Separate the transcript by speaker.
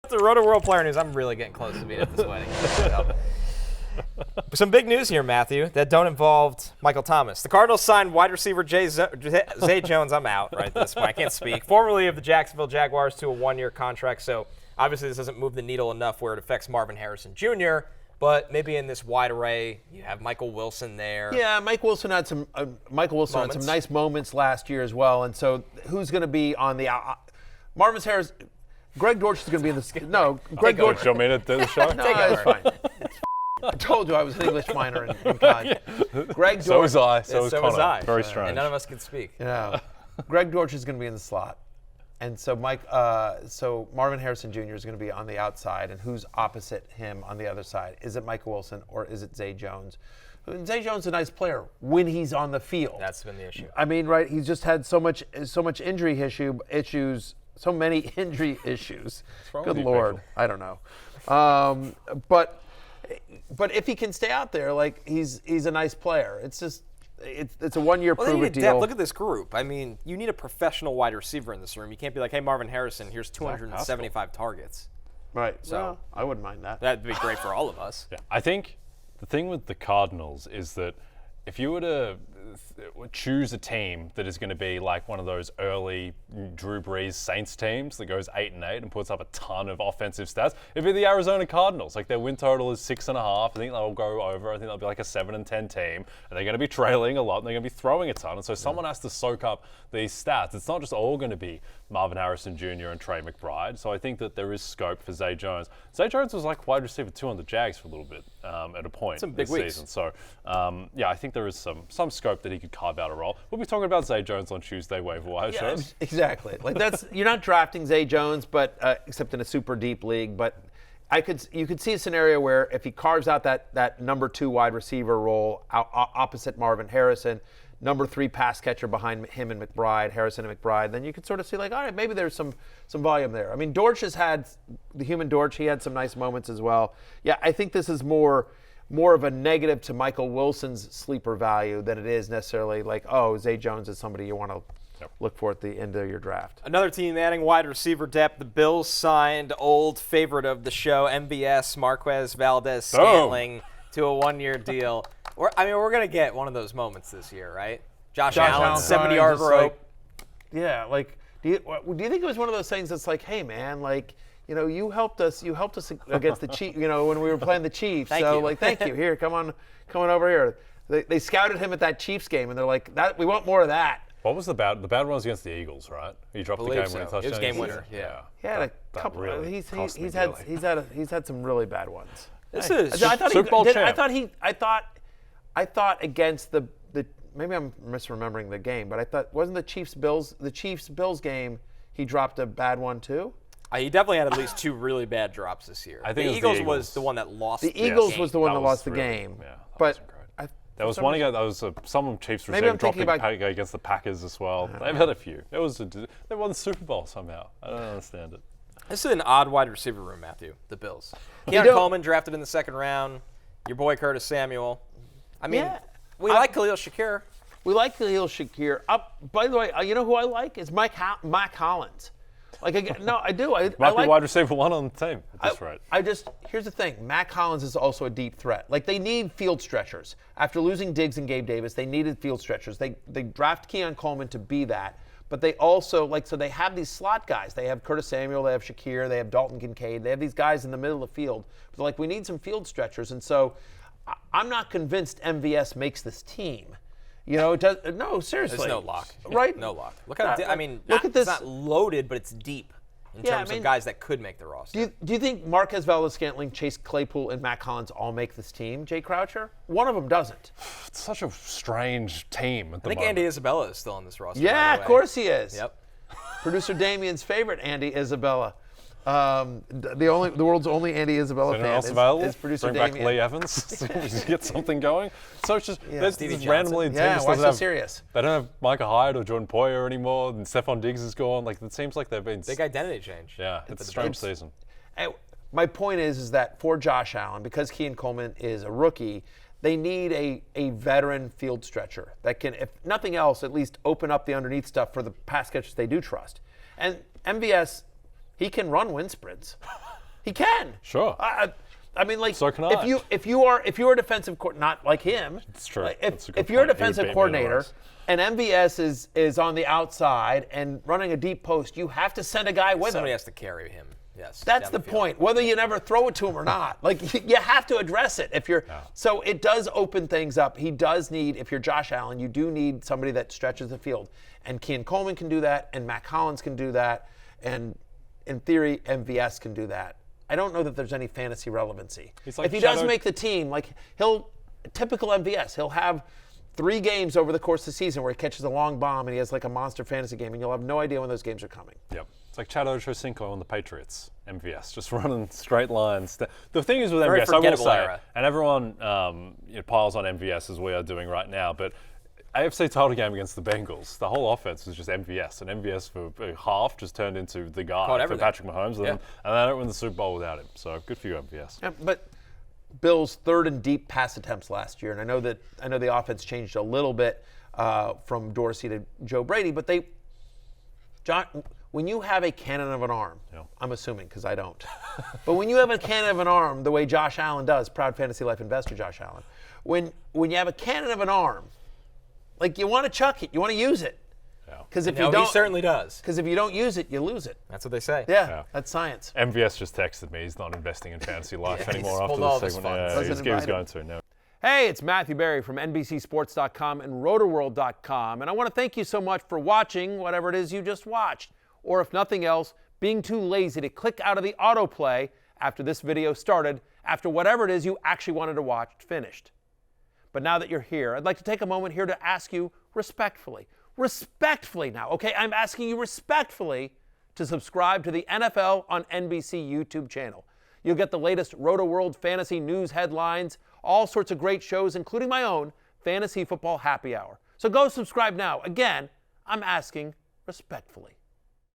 Speaker 1: The Rotoworld player news. I'm really getting close to being at this wedding. Some big news here, Matthew, that don't involve Michael Thomas. The Cardinals signed wide receiver Zay Jones. I'm out right at this point. I can't speak. Formerly of the Jacksonville Jaguars to a one-year contract. So obviously this doesn't move the needle enough where it affects Marvin Harrison Jr., but maybe in this wide array, you have Michael Wilson there.
Speaker 2: Yeah, Michael Wilson had some nice moments last year as well. And so who's going to be on the Marvin Harris? Greg Dortch is going to be in the no. Greg Dortch.
Speaker 3: Do you want me to do the show?
Speaker 2: No, it's fine. I told you I was an English minor in college. Greg Dortch.
Speaker 3: So was I. So was
Speaker 1: was I.
Speaker 3: Very strange.
Speaker 1: And none of us can speak.
Speaker 2: Greg Dortch is going to be in the slot, and so so Marvin Harrison Jr. is going to be on the outside, and who's opposite him on the other side? Is it Michael Wilson or is it Zay Jones? Zay Jones is a nice player when he's on the field.
Speaker 1: That's been the issue.
Speaker 2: I mean, right? He's just had so much injury issues. So many injury issues. Good Lord, I don't know. But if he can stay out there, like he's a nice player. It's just it's a 1-year prove-it deal.
Speaker 1: Look at this group. I mean, you need a professional wide receiver in this room. You can't be like, hey, Marvin Harrison, here's 275 targets.
Speaker 2: Right.
Speaker 1: So
Speaker 2: well, I wouldn't mind that.
Speaker 1: That'd be great for all of us.
Speaker 3: Yeah, I think the thing with the Cardinals is that if you were to choose a team that is going to be like one of those early Drew Brees Saints teams that goes 8-8 and puts up a ton of offensive stats, it'd be the Arizona Cardinals. Like their win total is 6.5. I think they'll go over. I think they'll be like a 7-10 team, and they're going to be trailing a lot, and they're going to be throwing a ton. And so someone has to soak up these stats. It's not just all going to be Marvin Harrison Jr. and Trey McBride. So I think that there is scope for Zay Jones. Zay Jones was like wide receiver 2 on the Jags for a little bit at a point this season. So yeah, I think there is some scope that he could carve out a role. We'll be talking about Zay Jones on Tuesday waiver wire shows.
Speaker 2: Exactly. Like you're not drafting Zay Jones, but except in a super deep league. But you could see a scenario where if he carves out that number 2 wide receiver role opposite Marvin Harrison, number 3 pass catcher behind him and McBride, Harrison and McBride, then you could sort of see like, all right, maybe there's some volume there. I mean, Dortch has had the human Dortch. He had some nice moments as well. Yeah, I think this is more of a negative to Michael Wilson's sleeper value than it is necessarily like, oh, Zay Jones is somebody you want to look for at the end of your draft.
Speaker 1: Another team adding wide receiver depth. The Bills signed old favorite of the show, MVS, Marquez Valdez-Scantling, to a 1-year deal. We're going to get one of those moments this year, right? Josh Allen, 70-yard rope.
Speaker 2: Yeah, like, do you think it was one of those things that's like, hey, man, like, you helped us against the Chiefs, when we were playing the Chiefs.
Speaker 1: Thank you.
Speaker 2: Like, thank you. Here, come on over here. They scouted him at that Chiefs game, and they're like, we want more of that.
Speaker 3: What was the bad one was against the Eagles, right? He dropped the game-winning touchdown.
Speaker 1: It was game winner. Yeah.
Speaker 2: He had a couple.
Speaker 3: Really
Speaker 2: he's had some really bad ones.
Speaker 1: This is
Speaker 3: Super Bowl champ.
Speaker 2: I thought against the maybe I'm misremembering the game, but I thought wasn't the Chiefs Bills game he dropped a bad one too?
Speaker 1: He definitely had at least 2 really bad drops this year.
Speaker 3: I think
Speaker 1: the Eagles was the one that lost.
Speaker 2: The Eagles was the one that lost the game.
Speaker 3: Yeah,
Speaker 2: but
Speaker 3: there was one against. That was some Chiefs receiver dropping against the Packers as well. They've had a few. They won the Super Bowl somehow. I don't understand it.
Speaker 1: This is an odd wide receiver room, Matthew. The Bills. Keon Coleman drafted in the 2nd round. Your boy Curtis Samuel. I mean, we like Khalil Shakir.
Speaker 2: We like Khalil Shakir. By the way, you know who I like is Mac Hollins. Like, no, I do. I like
Speaker 3: wide receiver 1 on the team. That's right.
Speaker 2: Here's the thing. Mac Hollins is also a deep threat. Like, they need field stretchers. After losing Diggs and Gabe Davis, they needed field stretchers. They draft Keon Coleman to be that. But they also, so they have these slot guys. They have Curtis Samuel, they have Shakir, they have Dalton Kincaid. They have these guys in the middle of the field. But they're like, we need some field stretchers. And so I'm not convinced MVS makes this team. It does. No, seriously.
Speaker 1: There's no lock.
Speaker 2: Right?
Speaker 1: No lock. Look how.
Speaker 2: Look at this.
Speaker 1: It's not loaded, but it's deep in terms of guys that could make the roster.
Speaker 2: Do you think Marquez Valdez-Scantling, Chase Claypool, and Mac Hollins all make this team, Jay Croucher? One of them doesn't.
Speaker 3: It's such a strange team at the moment.
Speaker 1: I think Andy Isabella is still on this roster.
Speaker 2: Yeah, of course he is.
Speaker 1: Yep.
Speaker 2: Producer Damien's favorite, Andy Isabella. The world's only Andy Isabella fan is producer
Speaker 3: Bring
Speaker 2: Damien.
Speaker 3: back Lee Evans so we can get something going. So it's just there's randomly
Speaker 2: why so serious?
Speaker 3: They don't have Micah Hyde or Jordan Poyer anymore, and Stephon Diggs is gone. Like it seems like they've been
Speaker 1: big identity change.
Speaker 3: Yeah, it's a strange season.
Speaker 2: My point is that for Josh Allen, because Keon Coleman is a rookie, they need a veteran field stretcher that can, if nothing else, at least open up the underneath stuff for the pass catchers they do trust. And MVS, he can run wind sprints. He can.
Speaker 3: Sure.
Speaker 2: I mean, like,
Speaker 3: So can I.
Speaker 2: if you are a defensive not like him.
Speaker 3: It's true.
Speaker 2: Like,
Speaker 3: That's a good
Speaker 2: if you're a
Speaker 3: point. He would
Speaker 2: defensive
Speaker 3: beat me
Speaker 2: coordinator
Speaker 3: otherwise.
Speaker 2: and MVS is on the outside and running a deep post, you have to send a guy with
Speaker 1: Somebody
Speaker 2: him.
Speaker 1: has to carry him. Yes.
Speaker 2: That's
Speaker 1: down
Speaker 2: the
Speaker 1: field.
Speaker 2: point. Whether you never throw it to him or not, like you have to address it. If you're so, it does open things up. He does need. If you're Josh Allen, you do need somebody that stretches the field, and Kean Coleman can do that, and Matt Collins can do that, and in theory, MVS can do that. I don't know that there's any fantasy relevancy.
Speaker 3: Like
Speaker 2: if he does make the team, like typical MVS, he'll have 3 games over the course of the season where he catches a long bomb and he has like a monster fantasy game, and you'll have no idea when those games are coming.
Speaker 3: Yep. It's like Chad Ochocinco on the Patriots, MVS, just running straight lines. The thing is with
Speaker 1: Very
Speaker 3: MVS, I will
Speaker 1: forgettable
Speaker 3: say,
Speaker 1: era.
Speaker 3: and everyone piles on MVS as we are doing right now, but AFC title game against the Bengals, the whole offense was just MVS, and MVS for a half just turned into the guy
Speaker 1: Caught
Speaker 3: for
Speaker 1: everything.
Speaker 3: Patrick Mahomes, and they don't win the Super Bowl without him. So good for you, MVS.
Speaker 2: Yeah, but Bills' 3rd and deep pass attempts last year, and I know the offense changed a little bit from Dorsey to Joe Brady, but when you have a cannon of an arm, I'm assuming because I don't, but when you have a cannon of an arm, the way Josh Allen does, proud Fantasy Life investor Josh Allen, when you have a cannon of an arm, like you want to chuck it, you want to use it, because if you don't,
Speaker 1: he certainly does.
Speaker 2: because if you don't use it, you lose it.
Speaker 1: That's what they say.
Speaker 2: Yeah, that's science.
Speaker 3: MVS just texted me he's not investing in fantasy life anymore
Speaker 1: he's
Speaker 3: after
Speaker 1: pulled all of
Speaker 3: the
Speaker 1: his
Speaker 3: segment.
Speaker 1: funds.
Speaker 3: Yeah,
Speaker 2: Doesn't
Speaker 3: he was
Speaker 2: invite
Speaker 3: going
Speaker 2: him.
Speaker 3: to. No.
Speaker 2: Hey, it's Matthew Berry from NBCSports.com and Rotoworld.com, and I want to thank you so much for watching whatever it is you just watched, or if nothing else, being too lazy to click out of the autoplay after this video started, after whatever it is you actually wanted to watch finished. But now that you're here, I'd like to take a moment here to ask you respectfully now, okay? I'm asking you respectfully to subscribe to the NFL on NBC YouTube channel. You'll get the latest Rotoworld fantasy news headlines, all sorts of great shows, including my own Fantasy Football Happy Hour. So go subscribe now. Again, I'm asking respectfully.